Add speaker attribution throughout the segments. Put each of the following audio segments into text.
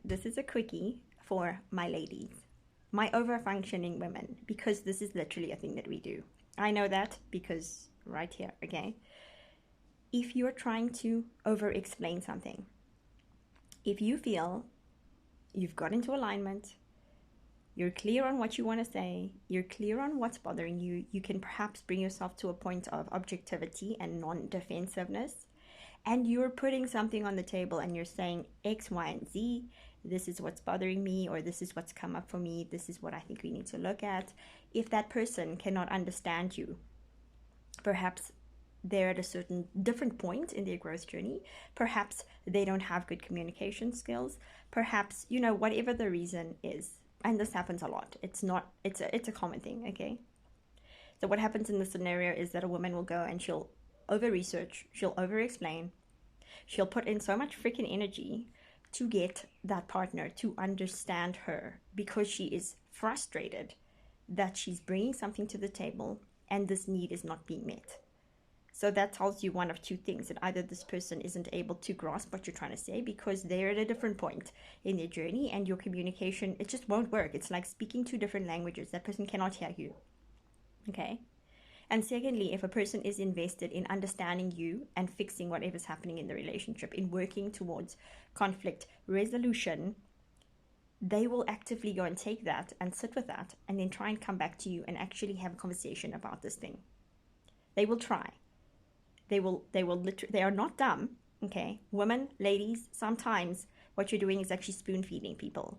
Speaker 1: this is a quickie for my ladies, my over-functioning women, because this is literally a thing that we do. I know that because right here, okay? If you're trying to over-explain something, if you feel you've got into alignment, you're clear on what you want to say, you're clear on what's bothering you, you can perhaps bring yourself to a point of objectivity and non-defensiveness, and you're putting something on the table and you're saying X, Y, and Z, this is what's bothering me, or this is what's come up for me, this is what I think we need to look at. If that person cannot understand you, perhaps they're at a certain different point in their growth journey, perhaps they don't have good communication skills, perhaps, whatever the reason is. And this happens a lot. It's a common thing, okay? So what happens in this scenario is that a woman will go and she'll over-research, she'll over-explain, she'll put in so much freaking energy to get that partner to understand her because she is frustrated that she's bringing something to the table and this need is not being met. So that tells you one of two things, that either this person isn't able to grasp what you're trying to say because they're at a different point in their journey and your communication, it just won't work. It's like speaking two different languages. That person cannot hear you, okay? And secondly, if a person is invested in understanding you and fixing whatever's happening in the relationship, in working towards conflict resolution, they will actively go and take that and sit with that and then try and come back to you and actually have a conversation about this thing. They will try. They are not dumb, okay? Women, ladies, sometimes what you're doing is actually spoon feeding people.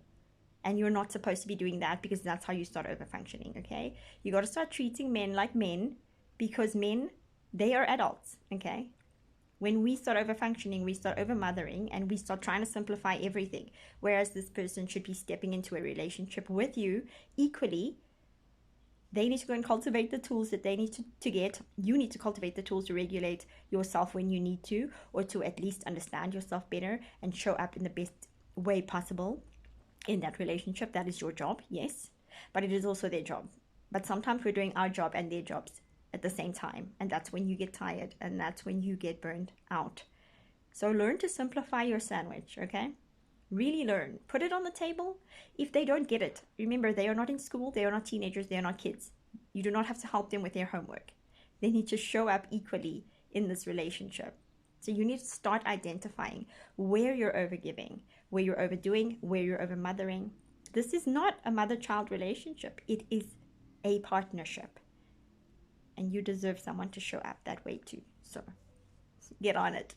Speaker 1: And you're not supposed to be doing that because that's how you start over functioning, okay? You got to start treating men like men because men, they are adults, okay? When we start over functioning, we start over mothering and we start trying to simplify everything. Whereas this person should be stepping into a relationship with you equally. They need to go and cultivate the tools that they need to get. You need to cultivate the tools to regulate yourself when you need to, or to at least understand yourself better and show up in the best way possible in that relationship. That is your job, yes, but it is also their job. But sometimes we're doing our job and their jobs at the same time, and that's when you get tired and that's when you get burned out. So learn to simplify your sandwich, okay? Really learn. Put it on the table. If they don't get it, remember, they are not in school, they are not teenagers, they are not kids. You do not have to help them with their homework. They need to show up equally in this relationship. So you need to start identifying where you're overgiving, where you're overdoing, where you're overmothering. This is not a mother-child relationship. It is a partnership. And you deserve someone to show up that way too. So get on it.